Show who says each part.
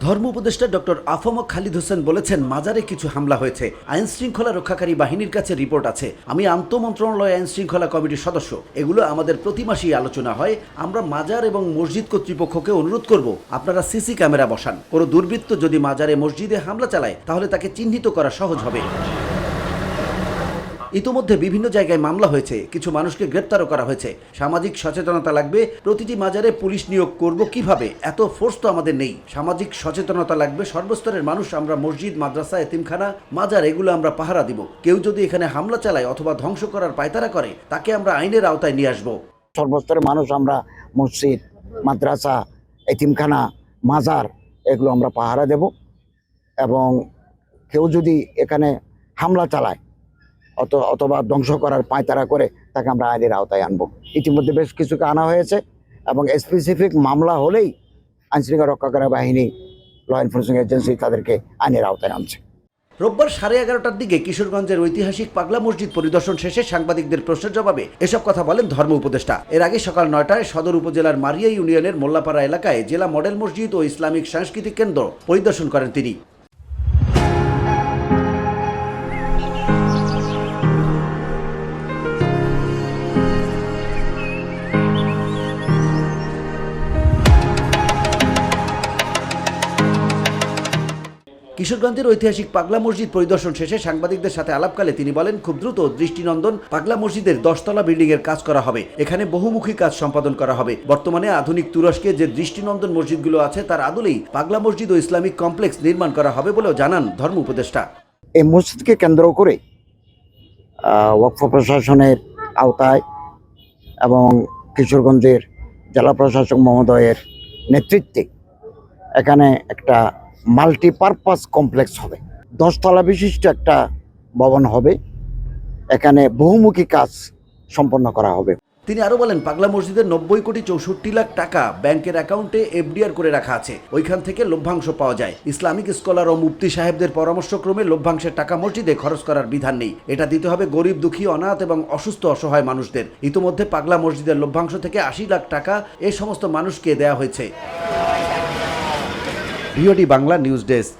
Speaker 1: ধর্ম উপদেষ্টা ডক্টর আফম খালিদ হোসেন বলেছেন, মাজারে কিছু হামলা হয়েছে, আইন শৃঙ্খলা রক্ষাকারী বাহিনীর কাছে রিপোর্ট আছে। আমি আন্তঃমন্ত্রণালয় আইন শৃঙ্খলা কমিটির সদস্য, এগুলো আমাদের প্রতি মাসেই আলোচনা হয়। আমরা মাজার এবং মসজিদ কর্তৃপক্ষকে অনুরোধ করব, আপনারা সিসি ক্যামেরা বসান। কোনো দুর্বৃত্ত যদি মাজারে মসজিদে হামলা চালায় তাহলে তাকে চিহ্নিত করা সহজ হবে। ইতোমধ্যে বিভিন্ন জায়গায় মামলা হয়েছে, কিছু মানুষকে গ্রেপ্তারও করা হয়েছে। সামাজিক সচেতনতা লাগবে। প্রতিটি মাজারে পুলিশ নিয়োগ করব কিভাবে? এত ফোর্স তো আমাদের নেই। সামাজিক সচেতনতা লাগবে। সর্বস্তরের মানুষ, আমরা মসজিদ, মাদ্রাসা, এতিমখানা, মাজার এগুলো আমরা পাহারা দিব। কেউ যদি এখানে হামলা চালায় অথবা ধ্বংস করার পায়তারা করে, তাকে আমরা আইনের আওতায় নিয়ে আসবো।
Speaker 2: সর্বস্তরের মানুষ, আমরা মসজিদ, মাদ্রাসা, এতিমখানা, মাজার এগুলো আমরা পাহারা দেব। এবং কেউ যদি এখানে হামলা চালায় অথবা ধ্বংস করার পায়তারা করে, তাকে আমরা আইনের আওতায় আনবো। ইতিমধ্যে বেশ কিছুকে আনা হয়েছে এবং স্পেসিফিক মামলা হলেই আইনশৃঙ্খলা রক্ষাকারী বাহিনী, ল এনফোর্সিং এজেন্সি তাদেরকে আইনের আওতায় আনছে।
Speaker 1: রোববার 11:30টার দিকে কিশোরগঞ্জের ঐতিহাসিক পাগলা মসজিদ পরিদর্শন শেষে সাংবাদিকদের প্রশ্নের জবাবে এসব কথা বলেন ধর্ম উপদেষ্টা। এর আগে সকাল 9টায় সদর উপজেলার মারিয়া ইউনিয়নের মোল্লাপাড়া এলাকায় জেলা মডেল মসজিদ ও ইসলামিক সাংস্কৃতিক কেন্দ্র পরিদর্শন করেন তিনি। কিশোরগঞ্জের ঐতিহাসিক পাগলা মসজিদ পরিদর্শন শেষে সাংবাদিকদের সাথে আলাপকালে তিনি বলেন, খুব দ্রুত দৃষ্টিনন্দন পাগলা মসজিদের 10তলা বিল্ডিং এর কাজ করা হবে। এখানে বহুমুখী কাজ সম্পাদন করা হবে। বর্তমানে আধুনিক তুরস্কে যে দৃষ্টিনন্দন মসজিদগুলো আছে তার আদলেই পাগলা মসজিদ ও ইসলামিক কমপ্লেক্স নির্মাণ করা হবে বলেও জানান ধর্ম উপদেষ্টা।
Speaker 2: এই মসজিদকে কেন্দ্র করে ওয়াকফ প্রশাসনের আওতায় এবং কিশোরগঞ্জের জেলা প্রশাসক মহোদয়ের নেতৃত্বে এখানে একটা মাল্টিপারপাস কমপ্লেক্স হবে। 10তলা বিশিষ্ট একটা ভবন হবে। এখানে বহুমুখী কাজ সম্পন্ন করা হবে।
Speaker 1: তিনি আরো বলেন, পাগলা মসজিদের 90 কোটি 64 লাখ টাকা ব্যাংকের অ্যাকাউন্টে এফডিআর করে রাখা আছে। ওইখান থেকে লভ্যাংশ পাওয়া যায়। ইসলামিক স্কলার ও মুফতি সাহেবদের পরামর্শক্রমে লভ্যাংশের টাকা মসজিদে খরচ করার বিধান নেই। এটা দিতে হবে গরিব, দুঃখী, অনাথ এবং অসুস্থ অসহায় মানুষদের। ইতিমধ্যে পাগলা মসজিদের লভ্যাংশ থেকে 80 লাখ টাকা এই সমস্ত মানুষকে দেয়া হয়েছে। VOD Bangla news desk.